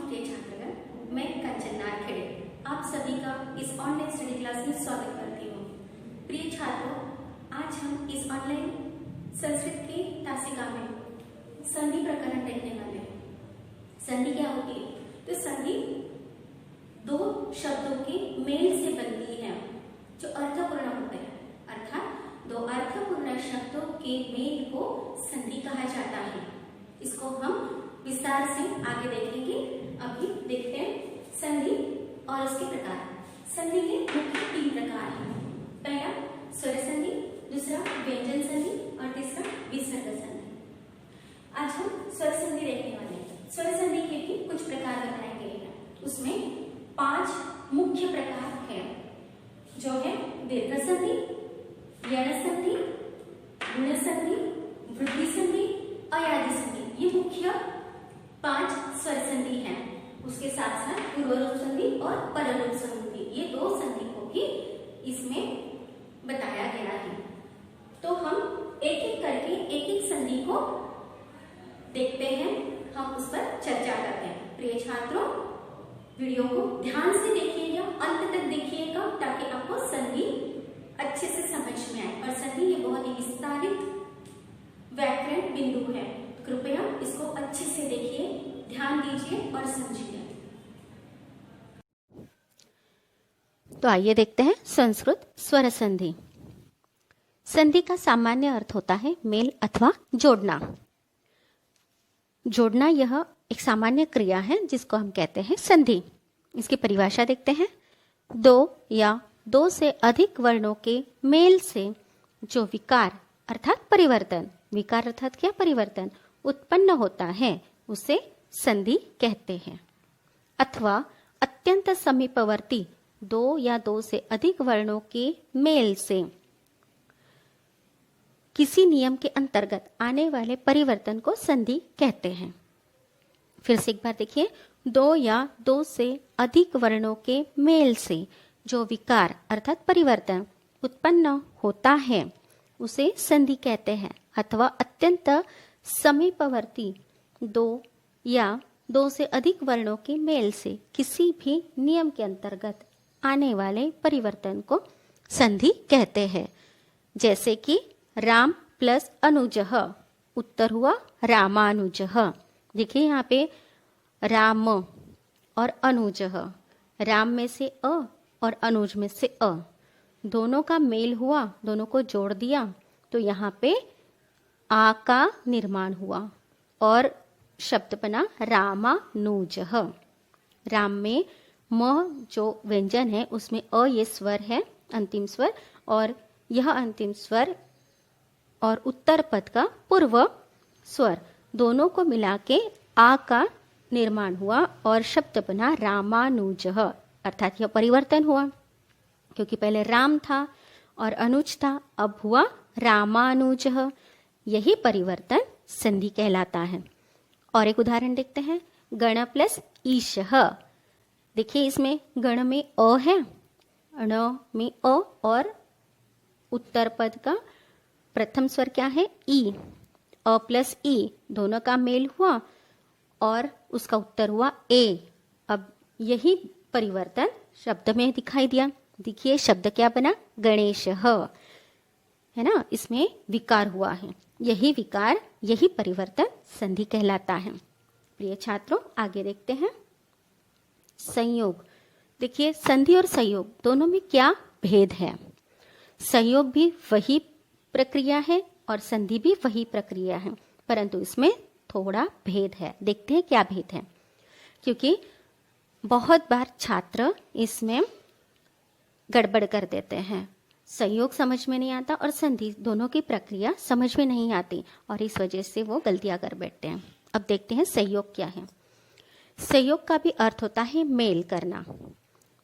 प्रिय छात्रगण, मैं कंचन नारखेड़े आप सभी का इस ऑनलाइन स्टडी क्लास में स्वागत करती हूँ। प्रिय छात्रों, आज हम इस ऑनलाइन संस्कृत की तासिका में संधि प्रकरण देखने वाले हैं। संधि क्या होती है? तो संधि दो शब्दों के मेल से बनती है जो अर्थपूर्ण होते हैं, अर्थात दो अर्थपूर्ण शब्दों के मेल को संधि कहा जाता है। इसको हम विस्तार से आगे देखेंगे। अभी देखते हैं संधि और उसके प्रकार। संधि के मुख्य 3 प्रकार हैं। पहला स्वर संधि, दूसरा व्यंजन संधि और तीसरा विसर्ग संधि। आज हम स्वर संधि देखने वाले हैं। स्वर संधि के भी कुछ प्रकार बताए गए हैं। उसमें 5 मुख्य प्रकार हैं, जो है दीर्घ संधि, यण संधि, गुण संधि, वृद्धि संधि, अयादि संधि। ये मुख्य 5 स्वर संधि हैं। उसके साथ साथ पूर्वरूप संधि और पररूप संधि, ये 2 संधि को भी इसमें बताया गया है। तो हम एक एक करके एक एक संधि को देखते हैं, हम उस पर चर्चा करते हैं। प्रिय छात्रों, वीडियो को ध्यान से देखिएगा, अंत तक देखिएगा, ताकि आपको संधि अच्छे से समझ में आए। और संधि ये बहुत ही विस्तारित व्याकरण बिंदु है, कृपया इसको अच्छे से देखिए, ध्यान दीजिए और समझिए। तो आइए देखते हैं संस्कृत स्वर संधि। संधि का सामान्य अर्थ होता है मेल अथवा जोड़ना। जोड़ना यह एक सामान्य क्रिया है जिसको हम कहते हैं संधि। इसकी परिभाषा देखते हैं। 2 या 2 से अधिक वर्णों के मेल से जो विकार अर्थात परिवर्तन, विकार अर्थात क्या? परिवर्तन उत्पन्न होता है, उसे संधि कहते हैं। अथवा अत्यंत समीपवर्ती 2 या 2 से अधिक वर्णों के मेल से किसी नियम के अंतर्गत आने वाले परिवर्तन को संधि कहते हैं। फिर से एक बार देखिए। 2 या 2 से अधिक वर्णों के मेल से जो विकार अर्थात परिवर्तन उत्पन्न होता है, उसे संधि कहते हैं। अथवा अत्यंत समीपवर्ती 2 या 2 से अधिक वर्णों के मेल से किसी भी नियम के अंतर्गत आने वाले परिवर्तन को संधि कहते हैं। जैसे कि राम प्लस अनुजः, उत्तर हुआ रामानुजः। देखिए यहाँ पे राम और अनुजः, राम में से अ और अनुज में से अ, दोनों का मेल हुआ, दोनों को जोड़ दिया तो यहाँ पे आ का निर्माण हुआ और शब्द बना रामानुजः। राम में म जो व्यंजन है उसमें अ ये स्वर है, अंतिम स्वर, और यह अंतिम स्वर और उत्तर पद का पूर्व स्वर, दोनों को मिला के आ का निर्माण हुआ और शब्द बना रामानुजः। अर्थात यह परिवर्तन हुआ, क्योंकि पहले राम था और अनुज था, अब हुआ रामानुजः। यही परिवर्तन संधि कहलाता है। और एक उदाहरण देखते हैं। गण प्लस ईशः। देखिए इसमें गण में अ है, ण में अ, और उत्तर पद का प्रथम स्वर क्या है? ई। अ प्लस ई, दोनों का मेल हुआ और उसका उत्तर हुआ ए। अब यही परिवर्तन शब्द में दिखाई दिया। देखिए शब्द क्या बना? गणेशः, है ना? इसमें विकार हुआ है। यही विकार, यही परिवर्तन संधि कहलाता है। प्रिय छात्रों, आगे देखते हैं संयोग। देखिए संधि और संयोग दोनों में क्या भेद है? संयोग भी वही प्रक्रिया है और संधि भी वही प्रक्रिया है, परंतु इसमें थोड़ा भेद है। देखते हैं क्या भेद है, क्योंकि बहुत बार छात्र इसमें गड़बड़ कर देते हैं। संयोग समझ में नहीं आता और संधि, दोनों की प्रक्रिया समझ में नहीं आती, और इस वजह से वो गलतियां कर बैठते हैं। अब देखते हैं संयोग क्या है। संयोग का भी अर्थ होता है मेल करना।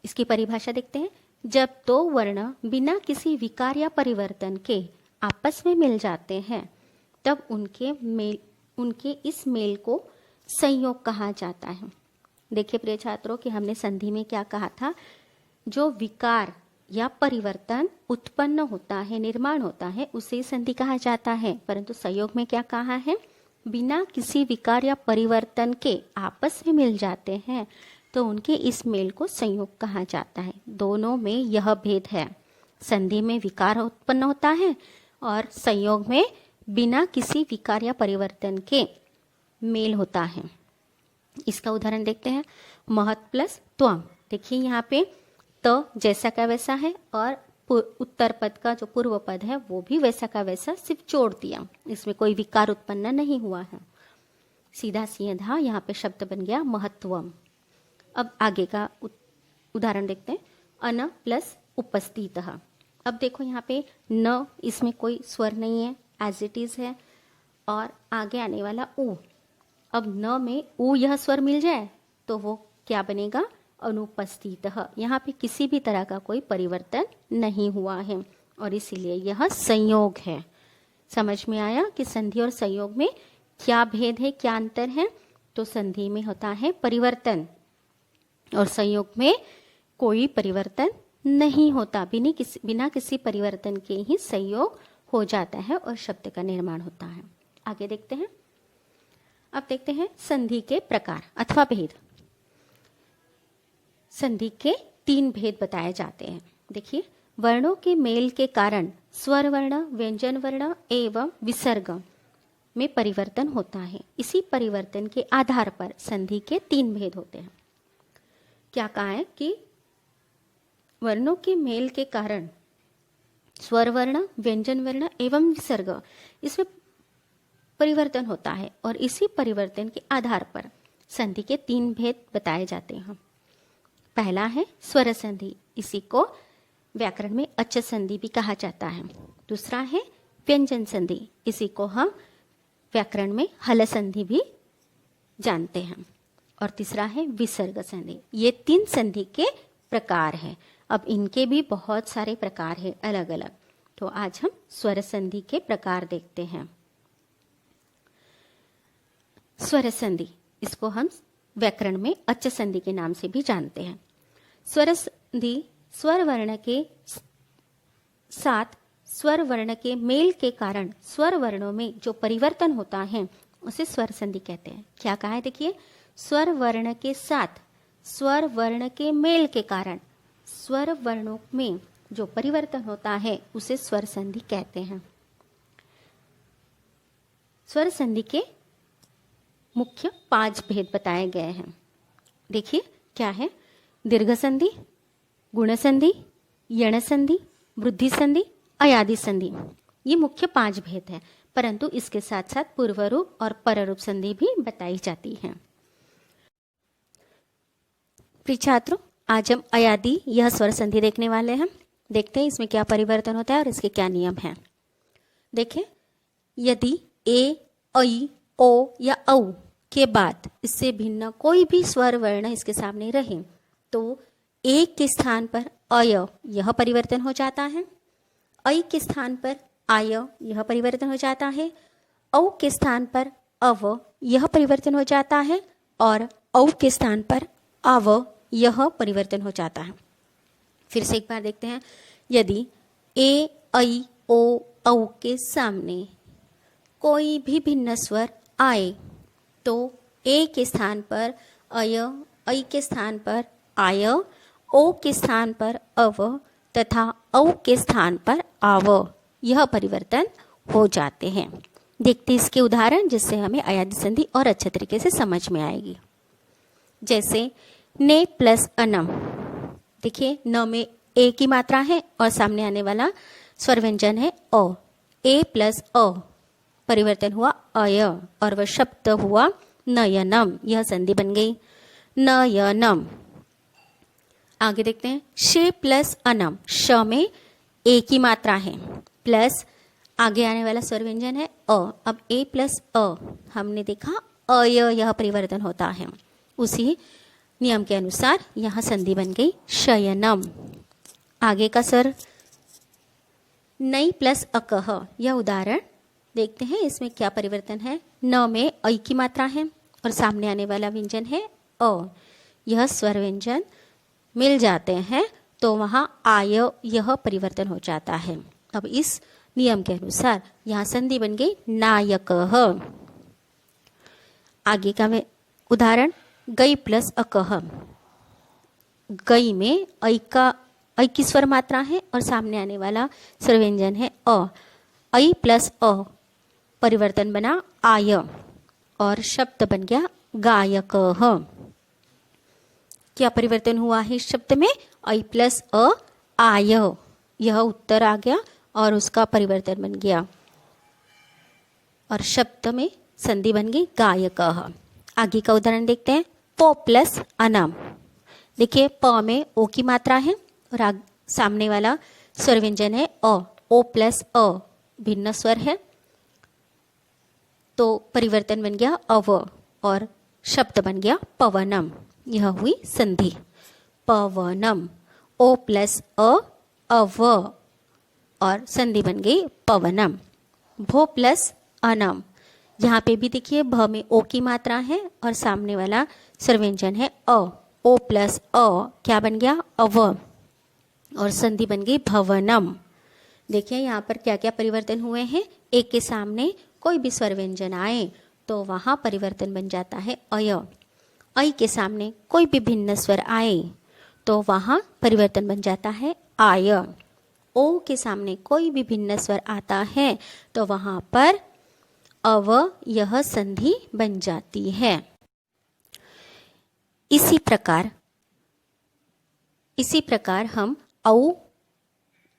इसकी परिभाषा देखते हैं। जब 2 वर्ण बिना किसी विकार या परिवर्तन के आपस में मिल जाते हैं, तब उनके इस मेल को संयोग कहा जाता है। देखिए प्रिय छात्रों कि हमने संधि में क्या कहा था? जो विकार या परिवर्तन उत्पन्न होता है, निर्माण होता है, उसे संधि कहा जाता है। परंतु संयोग में क्या कहा है? बिना किसी विकार या परिवर्तन के आपस में मिल जाते हैं तो उनके इस मेल को संयोग कहा जाता है। दोनों में यह भेद है, संधि में विकार उत्पन्न होता है और संयोग में बिना किसी विकार या परिवर्तन के मेल होता है। इसका उदाहरण देखते हैं। महत् प्लस त्वम, देखिए यहाँ पे त जैसा का वैसा है और उत्तर पद का जो पूर्व पद है वो भी वैसा का वैसा, सिर्फ जोड़ दिया, इसमें कोई विकार उत्पन्न नहीं हुआ है। सीधा सीधा यहाँ पे शब्द बन गया महत्वम। अब आगे का उदाहरण देखते हैं। अन प्लस उपस्थितः। अब देखो यहाँ पे न, इसमें कोई स्वर नहीं है, एज इट इज है, और आगे आने वाला उ। अब न में उ यह स्वर मिल जाए तो वो क्या बनेगा? अनुपस्थितः। यहाँ पे किसी भी तरह का कोई परिवर्तन नहीं हुआ है और इसीलिए यह संयोग है। समझ में आया कि संधि और संयोग में क्या भेद है, क्या अंतर है? तो संधि में होता है परिवर्तन और संयोग में कोई परिवर्तन नहीं होता, बिना किसी परिवर्तन के ही संयोग हो जाता है और शब्द का निर्माण होता है। आगे देखते हैं। अब देखते हैं संधि के प्रकार अथवा भेद। संधि के 3 भेद बताए जाते हैं। देखिए, वर्णों के मेल के कारण स्वर वर्ण, व्यंजन वर्ण एवं विसर्ग में परिवर्तन होता है। इसी परिवर्तन के आधार पर संधि के 3 भेद होते हैं। क्या कहा है कि वर्णों के मेल के कारण स्वर वर्ण, व्यंजन वर्ण एवं विसर्ग, इसमें परिवर्तन होता है और इसी परिवर्तन के आधार पर संधि के 3 भेद बताए जाते हैं। पहला है स्वर संधि, इसी को व्याकरण में अच संधि भी कहा जाता है। दूसरा है व्यंजन संधि, इसी को हम व्याकरण में हल संधि भी जानते हैं। और तीसरा है विसर्ग संधि। ये 3 संधि के प्रकार हैं। अब इनके भी बहुत सारे प्रकार हैं अलग अलग, तो आज हम स्वर संधि के प्रकार देखते हैं। स्वर संधि, इसको हम व्याकरण में अच संधि के नाम से भी जानते हैं। स्वर संधि स्वर वर्ण के साथ स्वर वर्ण के मेल के कारण स्वर वर्णों में जो परिवर्तन होता है उसे स्वर संधि कहते हैं। क्या कहा है? देखिए, स्वर वर्ण के साथ स्वर वर्ण के मेल के कारण स्वर वर्णों में जो परिवर्तन होता है उसे स्वर संधि कहते हैं। स्वर संधि के मुख्य 5 भेद बताए गए हैं। देखिए क्या है? दीर्घ संधि, गुण संधि, यण संधि, वृद्धि संधि, अयादि संधि, ये मुख्य 5 भेद है, परंतु इसके साथ साथ पूर्व रूप और पररूप संधि भी बताई जाती है। प्रिय छात्रों, आज हम अयादि यह स्वर संधि देखने वाले हैं। देखते हैं इसमें क्या परिवर्तन होता है और इसके क्या नियम हैं। देखिए, यदि ए, ऐ, ओ या औ के बाद इससे भिन्न कोई भी स्वर वर्ण इसके सामने रहे तो ए के स्थान पर अय यह परिवर्तन हो जाता है, ऐ के स्थान पर आय यह परिवर्तन हो जाता है, औ के स्थान पर अव यह परिवर्तन हो जाता है और औ के स्थान पर आव यह परिवर्तन हो जाता है। फिर से एक बार देखते हैं। यदि ए, ऐ, ओ, औ के सामने कोई भी भिन्न स्वर आए तो ए के स्थान पर अय, ऐ के स्थान पर आय, ओ के स्थान पर अव तथा औ के स्थान पर आव यह परिवर्तन हो जाते हैं। देखते हैं इसके उदाहरण जिससे हमें अयादि संधि और अच्छे तरीके से समझ में आएगी। जैसे ने प्लस अनम, देखिए न में ए की मात्रा है और सामने आने वाला स्वर व्यंजन है अ। ए प्लस अ परिवर्तन हुआ अय और वह शब्द हुआ नयनम, यह संधि बन गई नयनम। आगे देखते हैं शे प्लस अनम, श में ए की मात्रा है प्लस आगे आने वाला स्वर व्यंजन है अ। अब ए प्लस अ हमने देखा अय यह परिवर्तन होता है, उसी नियम के अनुसार यहाँ संधि बन गई शयनम। आगे का स्वर नई प्लस अकह, यह उदाहरण देखते हैं इसमें क्या परिवर्तन है। न में ऐ की मात्रा है और सामने आने वाला व्यंजन है अ। यह स्वर व्यंजन मिल जाते हैं तो वहाँ आय यह परिवर्तन हो जाता है। अब इस नियम के अनुसार यहाँ संधि बन गई नायकः। आगे का उदाहरण गई प्लस अकह। गई में ऐ की स्वर मात्रा है और सामने आने वाला स्वर व्यंजन है अ। ऐ प्लस अ परिवर्तन बना आय और शब्द बन गया गायकः। क्या परिवर्तन हुआ है इस शब्द में? ऐ प्लस अ आय, यह उत्तर आ गया और उसका परिवर्तन बन गया और शब्द में संधि बन गई गायकः। आगे का उदाहरण देखते हैं प प्लस अनम। देखिए प में ओ की मात्रा है और सामने वाला स्वर व्यंजन है अ। ओ प्लस अ भिन्न स्वर है तो परिवर्तन बन गया अव और शब्द बन गया पवनम। यह हुई संधि पवनम। ओ प्लस अ अव और संधि बन गई पवनम। भो प्लस अनम। यहाँ पे भी देखिए भ में ओ की मात्रा है और सामने वाला स्वर व्यंजन है अ। ओ प्लस अ क्या बन गया? अव और संधि बन गई भवनम। देखिए यहाँ पर क्या क्या परिवर्तन हुए हैं। एक के सामने कोई भी स्वर व्यंजन आए तो वहाँ परिवर्तन बन जाता है अय। ऐ के सामने कोई भी भिन्न स्वर आए तो वहाँ परिवर्तन बन जाता है आय। ओ के सामने कोई भी भिन्न स्वर आता है तो वहाँ पर अव यह संधि बन जाती है। इसी प्रकार हम औ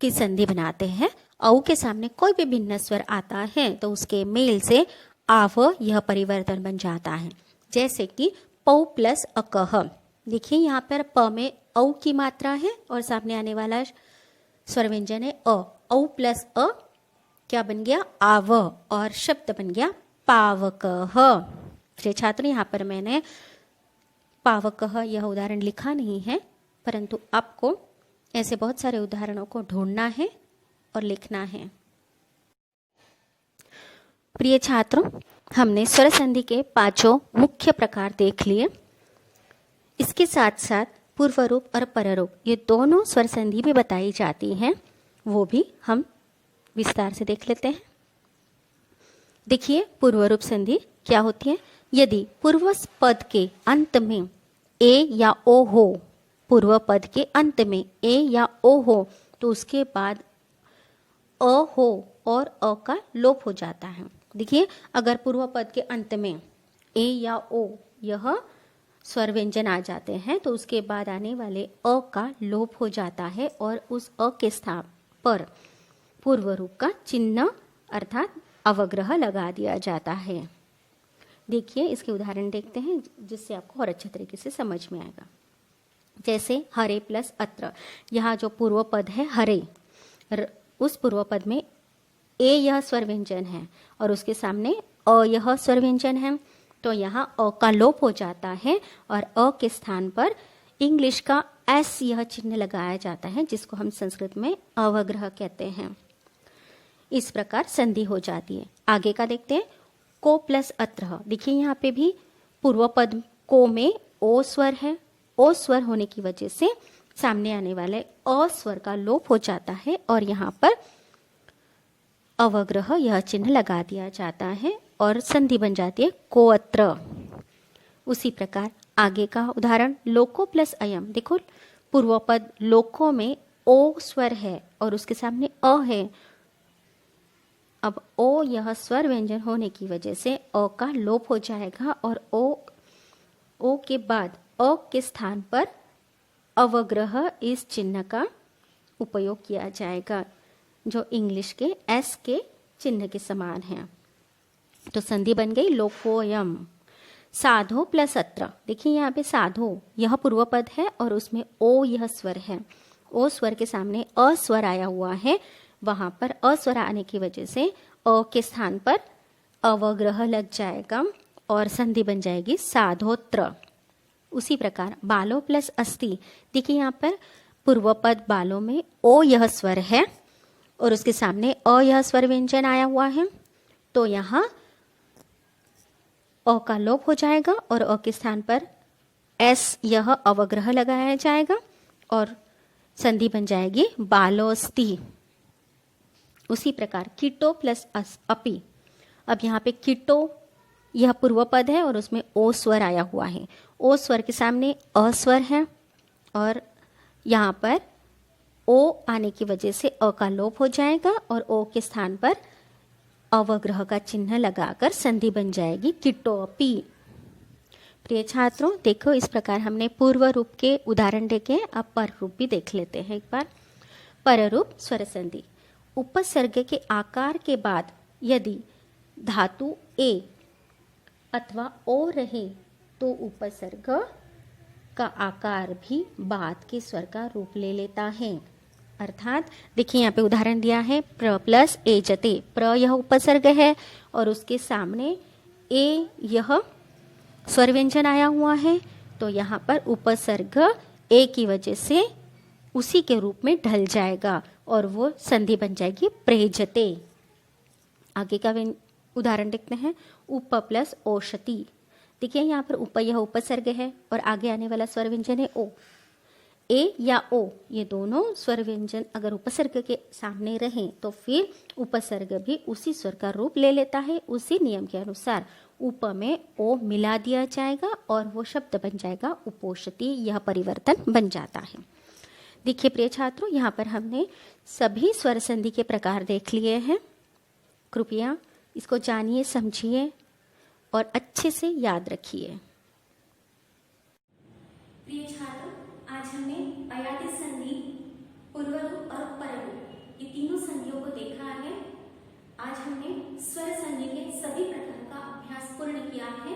की संधि बनाते हैं। औ के सामने कोई भी भिन्न स्वर आता है तो उसके मेल से आव यह परिवर्तन बन जाता है। जैसे कि पौ प्लस अकह। देखिए यहाँ पर प में औ की मात्रा है और सामने आने वाला स्वर व्यंजन है अ। औ प्लस अ क्या बन गया? आव और शब्द बन गया पावकः। प्रिय छात्र यहाँ पर मैंने पावकः यह उदाहरण लिखा नहीं है, परंतु आपको ऐसे बहुत सारे उदाहरणों को ढूंढना है और लिखना है। प्रिय छात्रों, हमने स्वर संधि के 5 मुख्य प्रकार देख लिए। इसके साथ साथ पूर्व रूप और पर रूप ये दोनों स्वर संधि भी बताई जाती हैं, वो भी हम विस्तार से देख लेते हैं। देखिए पूर्व रूप संधि क्या होती है। यदि पूर्व पद के अंत में ए या ओ हो, पूर्व पद के अंत में ए या ओ हो तो उसके बाद अ हो और अ का लोप हो जाता है। देखिए अगर पूर्व पद के अंत में ए या ओ यह स्वर व्यंजन आ जाते हैं तो उसके बाद आने वाले अ का लोप हो जाता है और उस अ के स्थान पर पूर्व रूप का चिन्ह अर्थात अवग्रह लगा दिया जाता है। देखिए इसके उदाहरण देखते हैं जिससे आपको और अच्छे तरीके से समझ में आएगा। जैसे हरे प्लस अत्र, यहाँ जो पूर्व पद है हरे, उस पूर्व पद में ए यह स्वर व्यंजन है और उसके सामने अ यह स्वर व्यंजन है तो यहाँ अ का लोप हो जाता है और अ के स्थान पर इंग्लिश का एस यह चिन्ह लगाया जाता है जिसको हम संस्कृत में अवग्रह कहते हैं। इस प्रकार संधि हो जाती है। आगे का देखते हैं को प्लस अत्र। देखिए यहाँ पे भी पूर्व पद को में ओ स्वर है। ओ स्वर होने की वजह से सामने आने वाले अ स्वर का लोप हो जाता है और यहाँ पर अवग्रह यह चिन्ह लगा दिया जाता है और संधि बन जाती है को अत्र। उसी प्रकार आगे का उदाहरण लोको प्लस अयम। देखो पूर्व पद लोको में ओ स्वर है और उसके सामने अ है। अब ओ यह स्वर व्यंजन होने की वजह से अ का लोप हो जाएगा और ओ के बाद अ के स्थान पर अवग्रह इस चिन्ह का उपयोग किया जाएगा जो इंग्लिश के एस के चिन्ह के समान है। तो संधि बन गई लोकोयम। साधो प्लस अत्र। देखिए यहाँ पे साधो यह पूर्व पद है और उसमें ओ यह स्वर है। ओ स्वर के सामने अ स्वर आया हुआ है, वहां पर अ स्वर आने की वजह से अ के स्थान पर अवग्रह लग जाएगा और संधि बन जाएगी साधोत्र। उसी प्रकार बालो प्लस अस्ति। देखिए यहाँ पर पूर्व पद बालों में ओ यह स्वर है और उसके सामने अ यह स्वर व्यंजन आया हुआ है तो यहाँ अ का लोप हो जाएगा और अ के स्थान पर एस यह अवग्रह लगाया जाएगा और संधि बन जाएगी बालोस्ति। उसी प्रकार कीटो प्लस अपि। अब यहाँ पे कीटो यह पूर्व पद है और उसमें ओ स्वर आया हुआ है। ओ स्वर के सामने अ स्वर है और यहाँ पर ओ आने की वजह से अ का लोप हो जाएगा और ओ के स्थान पर अवग्रह का चिन्ह लगाकर संधि बन जाएगी किटोपी। प्रिय छात्रों, देखो इस प्रकार हमने पूर्व रूप के उदाहरण देखे। अब पर रूप भी देख लेते हैं एक बार। पर रूप स्वर संधि। उपसर्ग के आकार के बाद यदि धातु ए अथवा ओ रहे तो उपसर्ग का आकार भी बाद के स्वर का रूप ले लेता है। अर्थात देखिए यहाँ पे उदाहरण दिया है प्र प्लस ए जते। प्र यह उपसर्ग है और उसके सामने ए यह स्वर व्यंजन आया हुआ है, तो यहाँ पर उपसर्ग ए की वजह से उसी के रूप में ढल जाएगा और वो संधि बन जाएगी प्रेजते। आगे का उदाहरण देखते हैं। उप प्लस ओषति। देखिए यहाँ पर उप यह उपसर्ग है और आगे आने वाला स्वर व्यंजन है ओ। ए या ओ ये दोनों स्वर व्यंजन अगर उपसर्ग के सामने रहें तो फिर उपसर्ग भी उसी स्वर का रूप ले लेता है। उसी नियम के अनुसार उप में ओ मिला दिया जाएगा और वो शब्द बन जाएगा उपोषति। यह परिवर्तन बन जाता है। देखिए प्रिय छात्रों, यहाँ पर हमने सभी स्वर संधि के प्रकार देख लिए हैं। कृपया इसको जानिए, समझिए और अच्छे से याद रखिए। प्रिय छात्रों, आज हमने अयादित संधि, पूर्वरूप और पररूप ये तीनों संधियों को देखा है। आज हमने स्वर संधि के सभी प्रकार का अभ्यास पूर्ण किया है।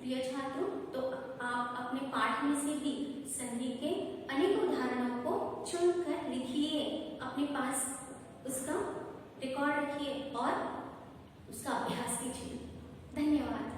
प्रिय छात्रों, तो आप अपने पाठ में से भी संधि के अनेक उदाहरणों को चुनकर लिखिए, अपने पास उसका रिकॉर्ड रखिए और उसका अभ्यास कीजिए। धन्यवाद।